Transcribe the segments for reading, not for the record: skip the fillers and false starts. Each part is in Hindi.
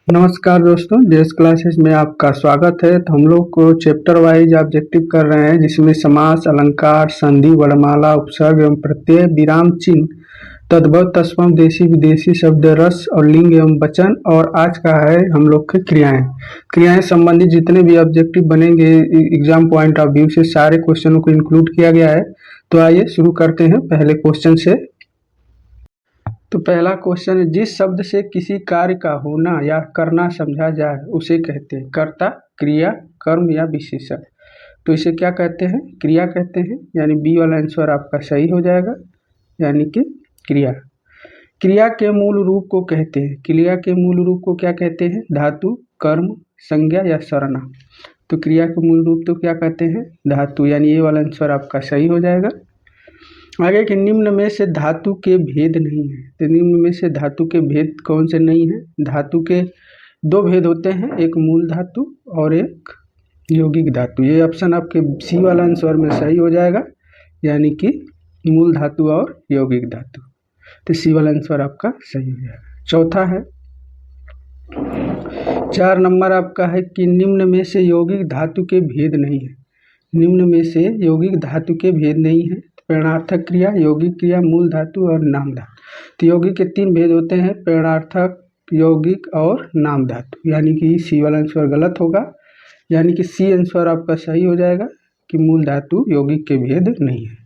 नमस्कार दोस्तों, जेएस क्लासेस में आपका स्वागत है। तो हम लोग को चैप्टर वाइज ऑब्जेक्टिव कर रहे हैं, जिसमें समास, अलंकार, संधि, वर्णमाला, उपसर्ग एवं प्रत्यय, विराम चिन्ह, तद्भव, तत्सम, देशी विदेशी शब्द, रस और लिंग एवं वचन। और आज का है हम लोग के क्रियाएं संबंधित जितने भी ऑब्जेक्टिव बनेंगे एग्जाम पॉइंट ऑफ व्यू से सारे क्वेश्चनों को इंक्लूड किया गया है। तो आइए शुरू करते हैं पहले क्वेश्चन से। तो पहला क्वेश्चन है, जिस शब्द से किसी कार्य का होना या करना समझा जाए उसे कहते हैं कर्ता, क्रिया, कर्म या विशेषण। तो इसे क्या कहते हैं? क्रिया कहते हैं, यानी बी वाला आंसर आपका सही हो जाएगा, यानी कि क्रिया। क्रिया के मूल रूप को कहते हैं, क्रिया के मूल रूप को क्या कहते हैं? धातु, कर्म, संज्ञा या सरना। तो क्रिया के मूल रूप तो क्या कहते हैं? धातु, यानी ये वाला आंसर आपका सही हो जाएगा। आगे कि निम्न में से धातु के भेद नहीं है। तो निम्न में से धातु के भेद कौन से नहीं है? धातु के दो भेद होते हैं, एक मूल धातु और एक यौगिक धातु। ये ऑप्शन आपके सी वाला आंसर में सही हो जाएगा, यानी कि मूल धातु और यौगिक धातु। तो सी वाला आंसर आपका सही हो जाएगा। चौथा है, 4 नंबर आपका है कि निम्न में से यौगिक धातु के भेद नहीं है। निम्न में से यौगिक धातु के भेद नहीं है। प्रेरणार्थक क्रिया, यौगिक क्रिया, मूल धातु और नाम धातु। तो यौगिक के 3 भेद होते हैं, प्रेरणार्थक, यौगिक और नाम धातु, यानी कि सी वाला आंसर गलत होगा, यानी कि सी आंसर आपका सही हो जाएगा कि मूल धातु यौगिक के भेद नहीं है।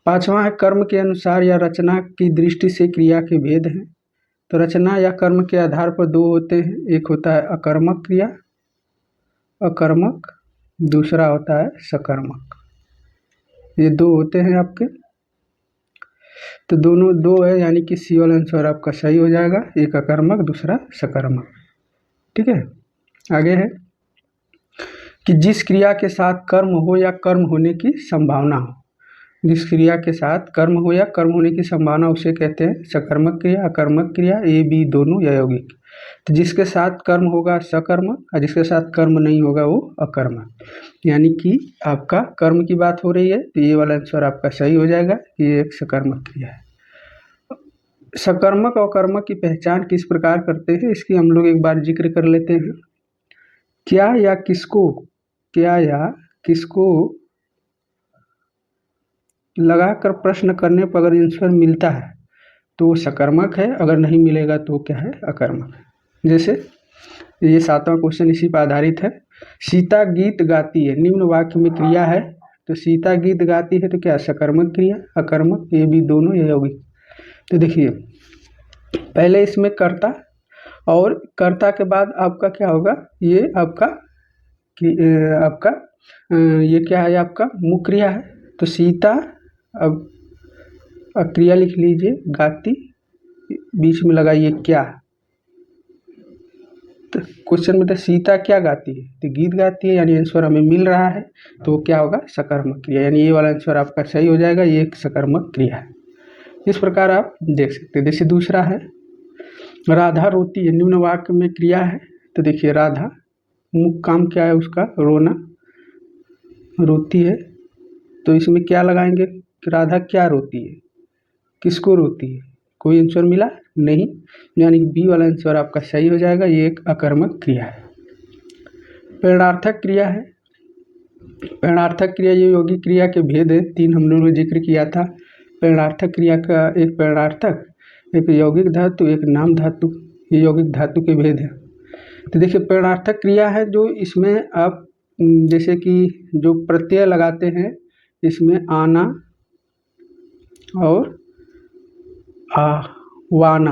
5वां है, कर्म के अनुसार या रचना की दृष्टि से क्रिया के भेद हैं। तो रचना या कर्म के आधार पर 2 होते हैं, एक होता है अकर्मक क्रिया, अकर्मक, दूसरा होता है सकर्मक। ये 2 होते हैं आपके, तो दोनों 2 है, यानी कि सी वाला आंसर आपका सही हो जाएगा, एक अकर्मक दूसरा सकर्मक। ठीक है, आगे है कि जिस क्रिया के साथ कर्म हो या कर्म होने की संभावना हो। जिस क्रिया के साथ कर्म हो या कर्म होने की संभावना उसे कहते हैं सकर्मक क्रिया, अकर्मक क्रिया, ए बी दोनों या यौगिक। तो जिसके साथ कर्म होगा सकर्मक और जिसके साथ कर्म नहीं होगा वो अकर्मक, यानी कि आपका कर्म की बात हो रही है, तो ये वाला आंसर आपका सही हो जाएगा, ये एक सकर्मक क्रिया है। सकर्मक और कर्मक की पहचान किस प्रकार करते हैं, इसकी हम लोग एक बार जिक्र कर लेते हैं। क्या या किसको लगाकर प्रश्न करने पर अगर आंसर मिलता है तो वो सकर्मक है, अगर नहीं मिलेगा तो क्या है? अकर्मक है। जैसे ये 7वां क्वेश्चन इसी पर आधारित है। सीता गीत गाती है, निम्न वाक्य में क्रिया है, तो सीता गीत गाती है तो क्या? सकर्मक क्रिया, अकर्मक, ये भी दोनों या यौगिक। तो देखिए पहले इसमें कर्ता, और कर्ता के बाद आपका क्या होगा? ये आपका ये क्या है? आपका मुख्य क्रिया है। तो सीता, अब क्रिया लिख लीजिए, गाती, बीच में लगाइए क्या। तो क्वेश्चन में तो सीता क्या गाती है? तो गीत गाती है, यानी आंसर हमें मिल रहा है, तो क्या होगा? सकर्मक क्रिया, यानी ये वाला आंसर आपका सही हो जाएगा, ये एक सकर्मक क्रिया है। इस प्रकार आप देख सकते हैं। जैसे दूसरा है, राधा रोती है, निम्न वाक्य में क्रिया है। तो देखिए राधा, मुख्य काम क्या है उसका? रोना, रोती है, तो इसमें क्या लगाएंगे? राधा क्या रोती है, किसको रोती है? कोई आंसर मिला नहीं, यानी कि बी वाला आंसर आपका सही हो जाएगा, ये एक अकर्मक क्रिया है। प्रेरणार्थक क्रिया है। प्रेरणार्थक क्रिया ये यौगिक क्रिया के भेद है, 3 हम लोगों ने जिक्र किया था। प्रेरणार्थक क्रिया का एक प्रेरणार्थक, एक यौगिक धातु, एक नाम धातु, ये यौगिक धातु के भेद है। तो देखिए प्रेरणार्थक क्रिया है जो इसमें आप जैसे कि जो प्रत्यय लगाते हैं, इसमें आना और वाना,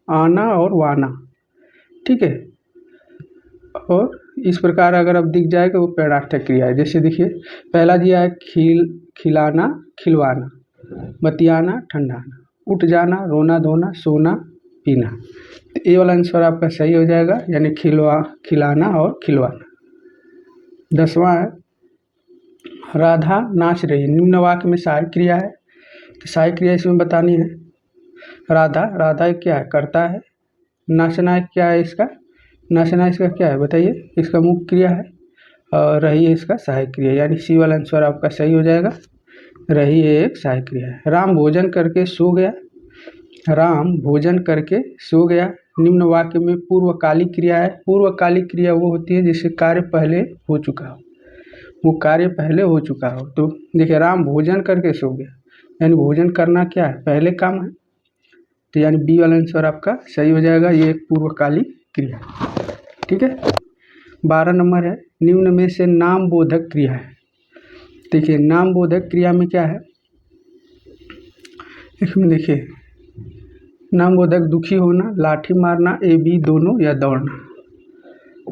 आना और वाना, ठीक है। और इस प्रकार अगर अब दिख जाएगा वो प्रेरणार्थक क्रिया है। जैसे देखिए पहला दिया है खिलाना, खिलवाना, बतियाना, ठंडाना, उठ जाना, रोना धोना, सोना पीना। तो ये वाला आंसर आपका सही हो जाएगा, यानी खिलाना और खिलवाना। 10वां है, राधा नाच रही, निम्न वाक्य में सहायक क्रिया है। तो सहायक क्रिया इसमें बतानी है। राधा क्या है? करता है। नाचना क्या है? इसका नाचना इसका क्या है बताइए? इसका मुख्य क्रिया है, और रही है इसका सहायक क्रिया, यानी सी वाला आंसर आपका सही हो जाएगा, रही है एक सहायक क्रिया है। राम भोजन करके सो गया, राम भोजन करके सो गया, निम्न वाक्य में पूर्वकालिक क्रिया है। पूर्वकालिक क्रिया वो होती है जिससे कार्य पहले हो चुका हो, वो कार्य पहले हो चुका हो। तो देखिए, राम भोजन करके सो गया, यानी भोजन करना क्या है, पहले काम है। तो यानी बी वाला आंसर आपका सही हो जाएगा, ये एक पूर्वकालिक क्रिया। ठीक है। 12 नंबर है, निम्न में से नाम बोधक क्रिया है। देखिए, नाम बोधक क्रिया में क्या है, इसमें देखिए नाम बोधक दुखी होना, लाठी मारना, ए बी दोनों या दौड़ना।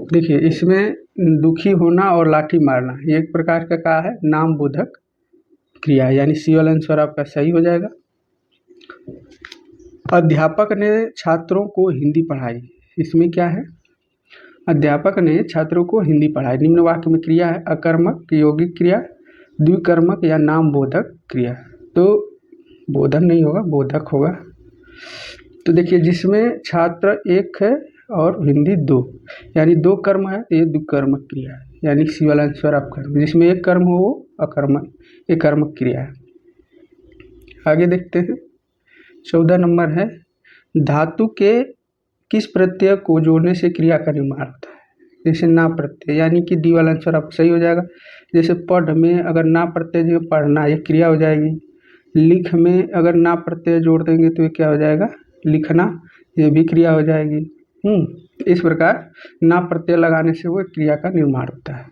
देखिए, इसमें दुखी होना और लाठी मारना ये एक प्रकार का क्या है, नाम बोधक क्रिया, यानी सी वाला आंसर आपका सही हो जाएगा। अध्यापक ने छात्रों को हिंदी पढ़ाई, इसमें क्या है, अध्यापक ने छात्रों को हिंदी पढ़ाई। निम्न वाक्य में क्रिया है अकर्मक, यौगिक क्रिया, द्विकर्मक या नाम बोधक क्रिया। तो बोधन नहीं होगा, बोधक होगा। तो देखिए, जिसमें छात्र एक है और हिंदी दो, यानी दो कर्म है, ये द्विकर्मक क्रिया है, यानी सी वाला आंसर आपका। जिसमें एक कर्म हो वो अकर्मक, एक कर्मक क्रिया है। आगे देखते हैं, 14 नंबर है, धातु के किस प्रत्यय को जोड़ने से क्रिया का निर्माण होता है। जैसे ना प्रत्यय, यानी कि डी वाला आंसर आप सही हो जाएगा। जैसे पढ़ में अगर ना प्रत्यय जो पढ़ना, ये क्रिया हो जाएगी। लिख में अगर ना प्रत्यय जोड़ देंगे तो ये क्या हो जाएगा, लिखना, ये भी क्रिया हो जाएगी। इस प्रकार ना प्रत्यय लगाने से वो क्रिया का निर्माण होता है।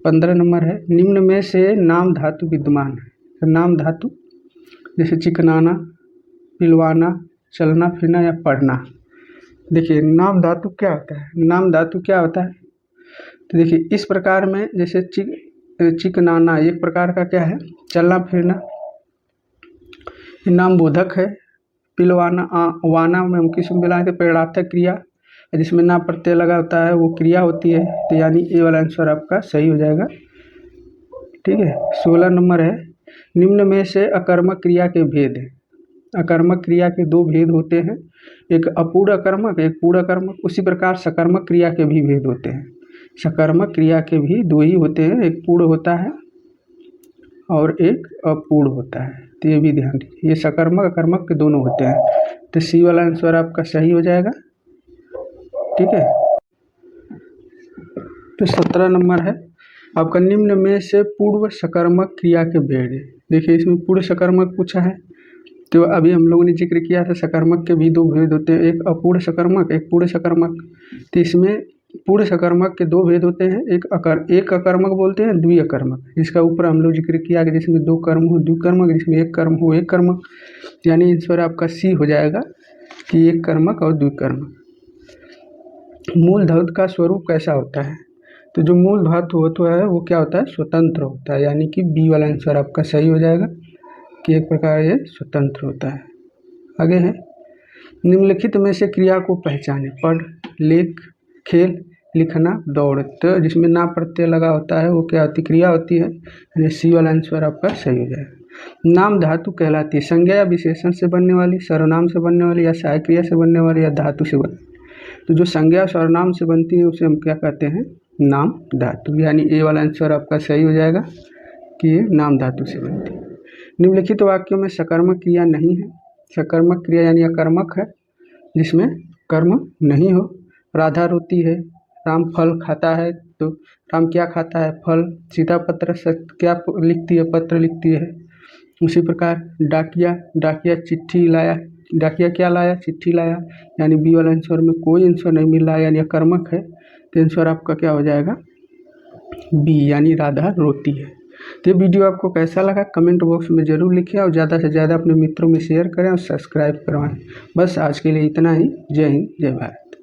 15 नंबर है, निम्न में से नाम धातु विद्यमान है। तो नाम धातु जैसे चिकनाना, पिलवाना, चलना फिरना या पढ़ना। देखिए, नाम धातु क्या होता है, नाम धातु क्या होता है, तो देखिए इस प्रकार में जैसे चिकनाना एक प्रकार का क्या है, चलना फिरना, नाम बोधक है। पिलवाना वाना में हम किस में मिलाएं थे, प्रेरणार्थक क्रिया, जिसमें ना प्रत्यय लगा होता है वो क्रिया होती है। तो यानी ए वाला आंसर आपका सही हो जाएगा। ठीक है। 16 नंबर है, निम्न में से अकर्मक क्रिया के भेद है। अकर्मक क्रिया के दो भेद होते हैं, एक अपूर्ण अकर्मक, एक पूर्ण अकर्मक। उसी प्रकार सकर्मक क्रिया के भी भेद होते हैं। सकर्मक क्रिया के भी दो ही होते हैं, एक पूर्ण होता है और एक अपूर्ण होता है। तो ये भी ध्यान दीजिए, ये सकर्मक अकर्मक के दोनों होते हैं। तो सी वाला आंसर आपका सही हो जाएगा। ठीक है। तो 17 नंबर है आपका, निम्न में से पूर्व सकर्मक क्रिया के भेद। देखिए, इसमें पूर्व सकर्मक पूछा है, तो अभी हम लोगों ने जिक्र किया था सकर्मक के भी दो भेद होते हैं, एक अपूर्ण सकर्मक, एक पूर्ण सकर्मक। तो इसमें पूर्ण सकर्मक के दो भेद होते हैं, एक अकर्मक बोलते हैं, द्विअकर्मक, जिसका ऊपर हम लोग जिक्र किया कि जिसमें दो कर्म हो द्विकर्मक, जिसमें एक कर्म हो एक कर्मक। यानी इस पर आपका सी हो जाएगा कि एक कर्मक और द्विकर्मक। मूल धातु का स्वरूप कैसा होता है, तो जो मूल धातु होता है वो क्या होता है, स्वतंत्र होता है, यानी कि बी वाला आंसर आपका सही हो जाएगा कि एक प्रकार ये स्वतंत्र होता है। आगे है, निम्नलिखित में से क्रिया को पहचाने, पढ़, लेख, खेल, लिखना, दौड़। तो जिसमें ना प्रत्यय लगा होता है वो क्या होती, क्रिया होती है, यानी सी वाला आंसर आपका सही हो जाएगा। नाम धातु कहलाती है संज्ञा या विशेषण से बनने वाली, सर्वनाम से बनने वाली, या सहायक क्रिया से बनने वाली, या धातु से बनने। तो जो संज्ञा सर्वनाम से बनती है उसे हम क्या कहते हैं, नाम धातु, यानी ए वाला आंसर आपका सही हो जाएगा कि ये नाम धातु से बनती है। निम्नलिखित वाक्यों में सकर्मक क्रिया नहीं है। सकर्मक क्रिया यानी अकर्मक है, जिसमें कर्म नहीं हो। राधा रोती है, राम फल खाता है, तो राम क्या खाता है, फल। सीता पत्र क्या लिखती है, पत्र लिखती है। उसी प्रकार डाकिया चिट्ठी लाया, डाकिया क्या लाया, चिट्ठी लाया, यानी बी वाला आंसर में कोई आंसर नहीं मिल रहा है, यानी अकर्मक है। तो आंसर आपका क्या हो जाएगा, बी, यानी राधा रोती है। तो ये वीडियो आपको कैसा लगा कमेंट बॉक्स में ज़रूर लिखिए और ज़्यादा से ज़्यादा अपने मित्रों में शेयर करें और सब्सक्राइब करवाएं। बस आज के लिए इतना ही। जय हिंद, जय भारत।